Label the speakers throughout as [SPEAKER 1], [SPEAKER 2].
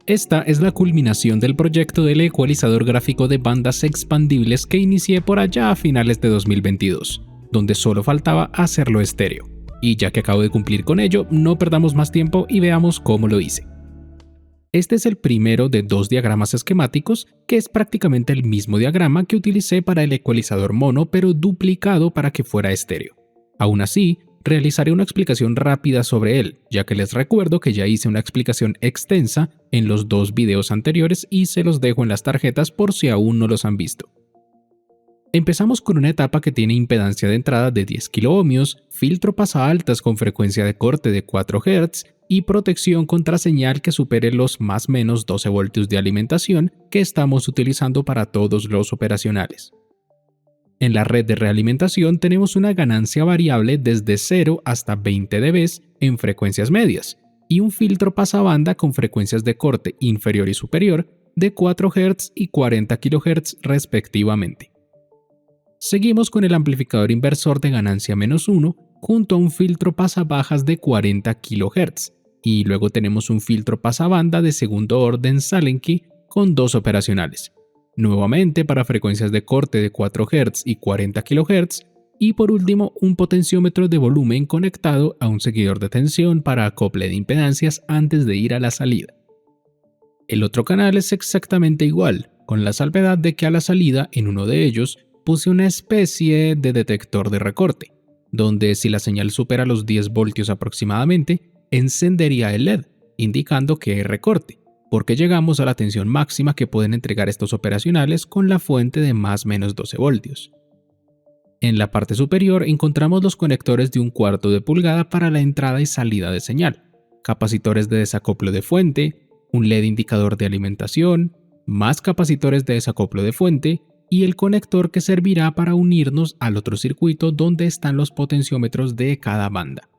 [SPEAKER 1] Esta es la culminación del proyecto del ecualizador gráfico de bandas expandibles que inicié por allá a finales de 2022, donde solo faltaba hacerlo estéreo. Y ya que acabo de cumplir con ello, no perdamos más tiempo y veamos cómo lo hice. Este es el primero de 2 diagramas esquemáticos, que es prácticamente el mismo diagrama que utilicé para el ecualizador mono, pero duplicado para que fuera estéreo. Aún así, realizaré una explicación rápida sobre él, ya que les recuerdo que ya hice una explicación extensa en los 2 videos anteriores y se los dejo en las tarjetas por si aún no los han visto. Empezamos con una etapa que tiene impedancia de entrada de 10 kΩ, filtro pasaaltas con frecuencia de corte de 4 Hz y protección contra señal que supere los más menos 12 voltios de alimentación que estamos utilizando para todos los operacionales. En la red de realimentación tenemos una ganancia variable desde 0 hasta 20 dB en frecuencias medias y un filtro pasabanda con frecuencias de corte inferior y superior de 4 Hz y 40 kHz respectivamente. Seguimos con el amplificador inversor de ganancia -1 junto a un filtro pasabajas de 40 kHz y luego tenemos un filtro pasabanda de segundo orden Salenky con 2 operacionales. Nuevamente para frecuencias de corte de 4 Hz y 40 kHz, y por último un potenciómetro de volumen conectado a un seguidor de tensión para acople de impedancias antes de ir a la salida. El otro canal es exactamente igual, con la salvedad de que a la salida en uno de ellos puse una especie de detector de recorte, donde si la señal supera los 10 voltios aproximadamente, encendería el LED, indicando que hay recorte, porque llegamos a la tensión máxima que pueden entregar estos operacionales con la fuente de más o menos 12 voltios. En la parte superior encontramos los conectores de 1/4 de pulgada para la entrada y salida de señal, capacitores de desacoplo de fuente, un LED indicador de alimentación, más capacitores de desacoplo de fuente y el conector que servirá para unirnos al otro circuito donde están los potenciómetros de cada banda.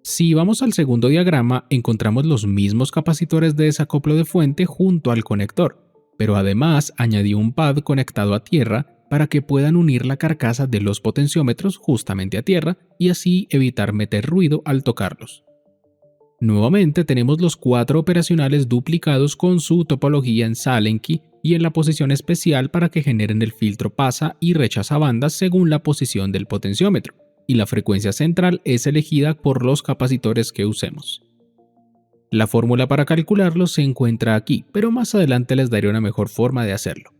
[SPEAKER 1] Si vamos al segundo diagrama, encontramos los mismos capacitores de desacoplo de fuente junto al conector, pero además añadí un pad conectado a tierra para que puedan unir la carcasa de los potenciómetros justamente a tierra y así evitar meter ruido al tocarlos. Nuevamente tenemos los 4 operacionales duplicados con su topología en Salenky y en la posición especial para que generen el filtro pasa y rechaza bandas según la posición del potenciómetro, y la frecuencia central es elegida por los capacitores que usemos. La fórmula para calcularlo se encuentra aquí, pero más adelante les daré una mejor forma de hacerlo.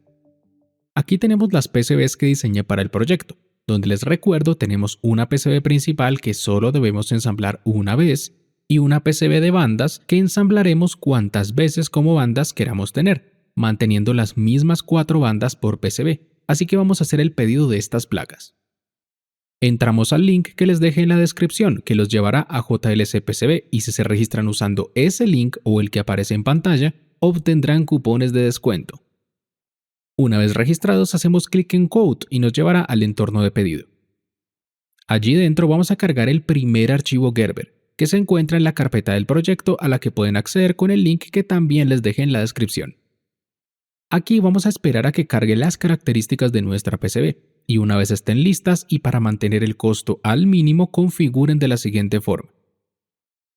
[SPEAKER 1] Aquí tenemos las PCBs que diseñé para el proyecto, donde les recuerdo tenemos una PCB principal que solo debemos ensamblar una vez y una PCB de bandas que ensamblaremos cuantas veces como bandas queramos tener, manteniendo las mismas 4 bandas por PCB, así que vamos a hacer el pedido de estas placas. Entramos al link que les dejé en la descripción, que los llevará a JLC PCB, y si se registran usando ese link o el que aparece en pantalla, obtendrán cupones de descuento. Una vez registrados, hacemos clic en Quote y nos llevará al entorno de pedido. Allí dentro vamos a cargar el primer archivo Gerber, que se encuentra en la carpeta del proyecto a la que pueden acceder con el link que también les dejé en la descripción. Aquí vamos a esperar a que cargue las características de nuestra PCB, y una vez estén listas y para mantener el costo al mínimo configuren de la siguiente forma.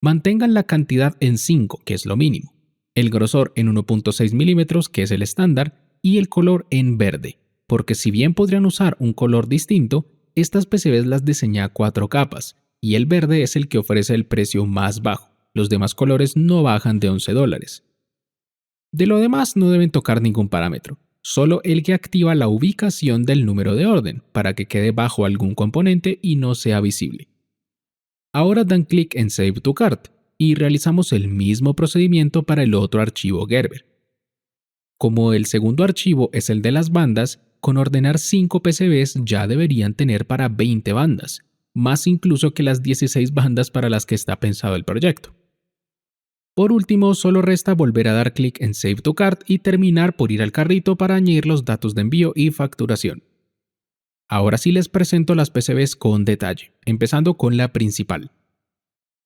[SPEAKER 1] Mantengan la cantidad en 5, que es lo mínimo, el grosor en 1.6 milímetros, que es el estándar, y el color en verde, porque si bien podrían usar un color distinto, estas PCBs las diseñé a 4 capas, y el verde es el que ofrece el precio más bajo, los demás colores no bajan de $11. De lo demás no deben tocar ningún parámetro, solo el que activa la ubicación del número de orden para que quede bajo algún componente y no sea visible. Ahora dan clic en Save to Cart y realizamos el mismo procedimiento para el otro archivo Gerber. Como el segundo archivo es el de las bandas, con ordenar 5 PCBs ya deberían tener para 20 bandas, más incluso que las 16 bandas para las que está pensado el proyecto. Por último, solo resta volver a dar clic en Save to Cart y terminar por ir al carrito para añadir los datos de envío y facturación. Ahora sí les presento las PCBs con detalle, empezando con la principal.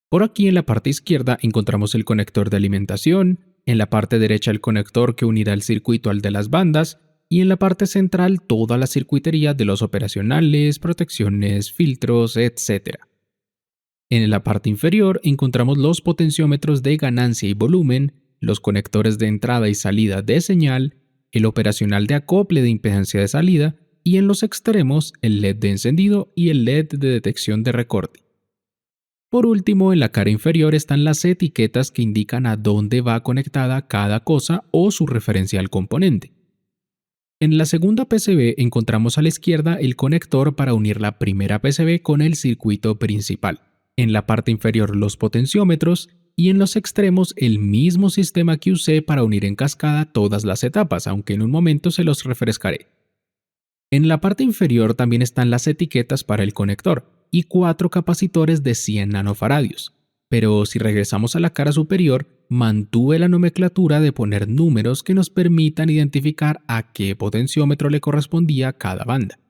[SPEAKER 1] Por aquí en la parte izquierda encontramos el conector de alimentación, en la parte derecha el conector que unirá el circuito al de las bandas y en la parte central toda la circuitería de los operacionales, protecciones, filtros, etc. En la parte inferior encontramos los potenciómetros de ganancia y volumen los conectores de entrada y salida de señal, el operacional de acople de impedancia de salida y en los extremos el LED de encendido y el LED de detección de recorte. Por último, en la cara inferior están las etiquetas que indican a dónde va conectada cada cosa o su referencia al componente. En la segunda PCB encontramos a la izquierda el conector para unir la primera PCB con el circuito principal. En la parte inferior los potenciómetros y en los extremos el mismo sistema que usé para unir en cascada todas las etapas, aunque en un momento se los refrescaré. En la parte inferior también están las etiquetas para el conector y 4 capacitores de 100 nanofaradios. Pero si regresamos a la cara superior, mantuve la nomenclatura de poner números que nos permitan identificar a qué potenciómetro le correspondía cada banda.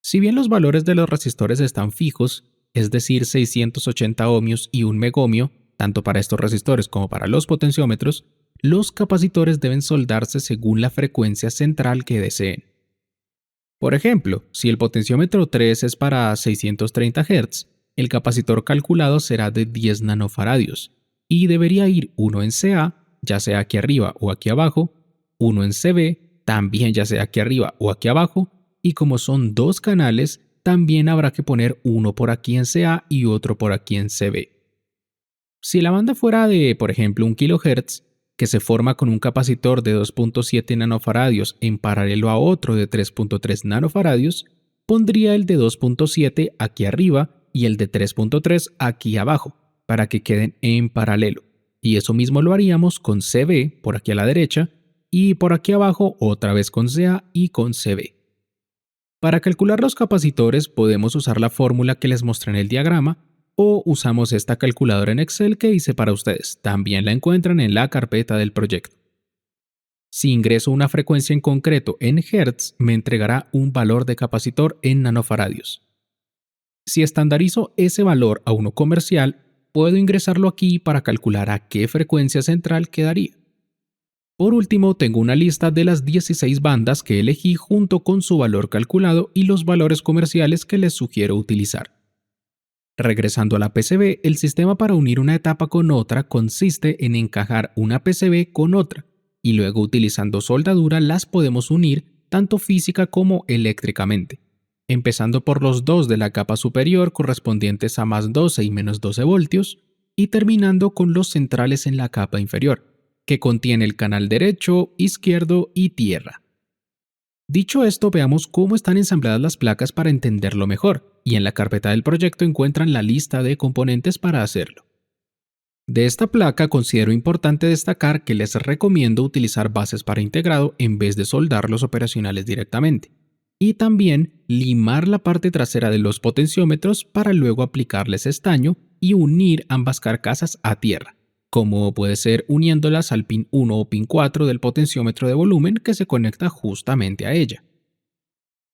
[SPEAKER 1] Si bien los valores de los resistores están fijos, es decir, 680 ohmios y 1 megohmio, tanto para estos resistores como para los potenciómetros, los capacitores deben soldarse según la frecuencia central que deseen. Por ejemplo, si el potenciómetro 3 es para 630 Hz, el capacitor calculado será de 10 nanofaradios y debería ir uno en CA, ya sea aquí arriba o aquí abajo, uno en CB, también ya sea aquí arriba o aquí abajo, y como son 2 canales, también habrá que poner uno por aquí en CA y otro por aquí en CB. Si la banda fuera de, por ejemplo, 1 kHz, que se forma con un capacitor de 2.7 nanofaradios en paralelo a otro de 3.3 nanofaradios, pondría el de 2.7 aquí arriba y el de 3.3 aquí abajo, para que queden en paralelo. Y eso mismo lo haríamos con CB por aquí a la derecha y por aquí abajo otra vez con CA y con CB. Para calcular los capacitores podemos usar la fórmula que les mostré en el diagrama o usamos esta calculadora en Excel que hice para ustedes. También la encuentran en la carpeta del proyecto. Si ingreso una frecuencia en concreto en Hz, me entregará un valor de capacitor en nanofaradios. Si estandarizo ese valor a uno comercial, puedo ingresarlo aquí para calcular a qué frecuencia central quedaría. Por último, tengo una lista de las 16 bandas que elegí junto con su valor calculado y los valores comerciales que les sugiero utilizar. Regresando a la PCB, el sistema para unir una etapa con otra consiste en encajar una PCB con otra, y luego utilizando soldadura las podemos unir tanto física como eléctricamente, empezando por los dos de la capa superior correspondientes a más 12 y menos 12 voltios, y terminando con los centrales en la capa inferior, que contiene el canal derecho, izquierdo y tierra. Dicho esto, veamos cómo están ensambladas las placas para entenderlo mejor, y en la carpeta del proyecto encuentran la lista de componentes para hacerlo. De esta placa considero importante destacar que les recomiendo utilizar bases para integrado en vez de soldar los operacionales directamente, y también limar la parte trasera de los potenciómetros para luego aplicarles estaño y unir ambas carcasas a tierra, como puede ser uniéndolas al pin 1 o pin 4 del potenciómetro de volumen que se conecta justamente a ella.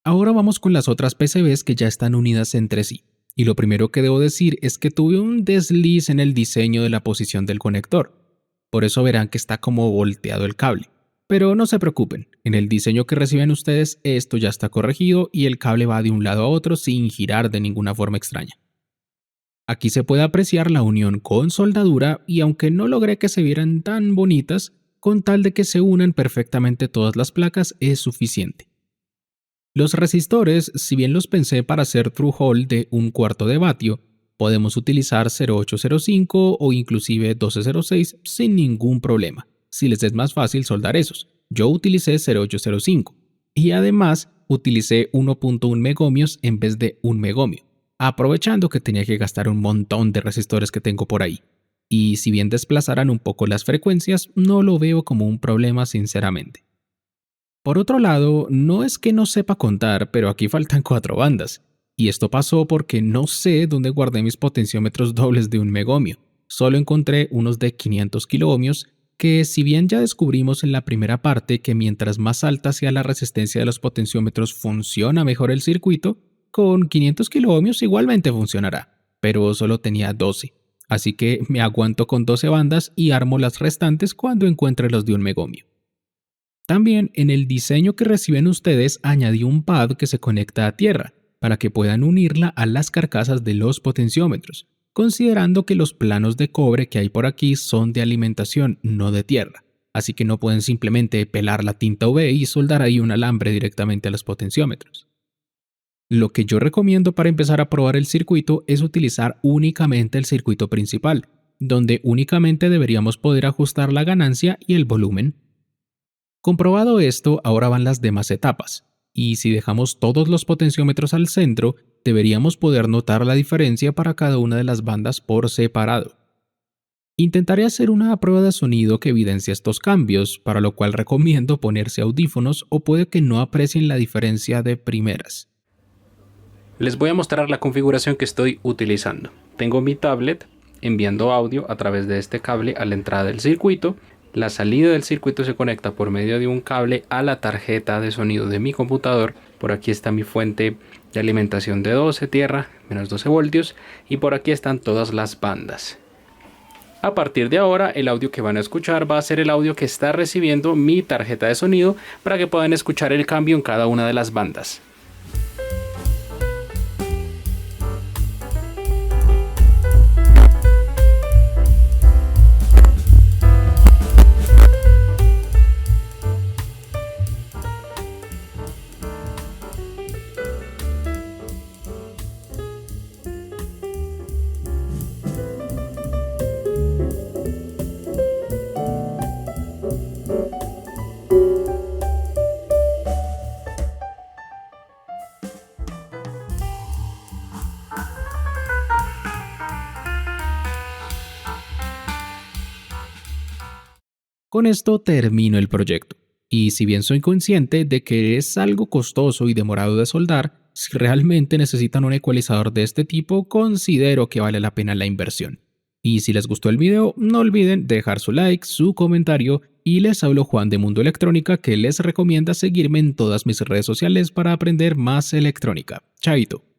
[SPEAKER 1] Ahora vamos con las otras PCBs que ya están unidas entre sí, y lo primero que debo decir es que tuve un desliz en el diseño de la posición del conector, por eso verán que está como volteado el cable. Pero no se preocupen, en el diseño que reciben ustedes esto ya está corregido y el cable va de un lado a otro sin girar de ninguna forma extraña. Aquí se puede apreciar la unión con soldadura y aunque no logré que se vieran tan bonitas, con tal de que se unan perfectamente todas las placas es suficiente. Los resistores, si bien los pensé para hacer through-hole de 1/4 de vatio, podemos utilizar 0805 o inclusive 1206 sin ningún problema, si les es más fácil soldar esos. Yo utilicé 0805 y además utilicé 1.1 megohmios en vez de 1 megohmio, aprovechando que tenía que gastar un montón de resistores que tengo por ahí. Y si bien desplazarán un poco las frecuencias, no lo veo como un problema sinceramente. Por otro lado, no es que no sepa contar, pero aquí faltan 4 bandas. Y esto pasó porque no sé dónde guardé mis potenciómetros dobles de 1 megohmio. Solo encontré unos de 500 kiloohmios que, si bien ya descubrimos en la primera parte que mientras más alta sea la resistencia de los potenciómetros funciona mejor el circuito, con 500 kiloohmios igualmente funcionará, pero solo tenía 12. Así que me aguanto con 12 bandas y armo las restantes cuando encuentre los de 1 megohmio. También en el diseño que reciben ustedes añadí un pad que se conecta a tierra para que puedan unirla a las carcasas de los potenciómetros, considerando que los planos de cobre que hay por aquí son de alimentación, no de tierra, así que no pueden simplemente pelar la tinta UV y soldar ahí un alambre directamente a los potenciómetros. Lo que yo recomiendo para empezar a probar el circuito es utilizar únicamente el circuito principal, donde únicamente deberíamos poder ajustar la ganancia y el volumen. Comprobado esto, ahora van las demás etapas, y si dejamos todos los potenciómetros al centro, deberíamos poder notar la diferencia para cada una de las bandas por separado. Intentaré hacer una prueba de sonido que evidencie estos cambios, para lo cual recomiendo ponerse audífonos o puede que no aprecien la diferencia de primeras. Les voy a mostrar la configuración que estoy utilizando. Tengo mi tablet enviando audio a través de este cable a la entrada del circuito. La salida del circuito se conecta por medio de un cable a la tarjeta de sonido de mi computador. Por aquí está mi fuente de alimentación de 12 tierra, menos 12 voltios, y por aquí están todas las bandas. A partir de ahora, el audio que van a escuchar va a ser el audio que está recibiendo mi tarjeta de sonido para que puedan escuchar el cambio en cada una de las bandas. Con esto termino el proyecto, y si bien soy consciente de que es algo costoso y demorado de soldar, si realmente necesitan un ecualizador de este tipo, considero que vale la pena la inversión. Y si les gustó el video, no olviden dejar su like, su comentario, y les hablo Juan de Mundo Electrónica, que les recomienda seguirme en todas mis redes sociales para aprender más electrónica. Chaito.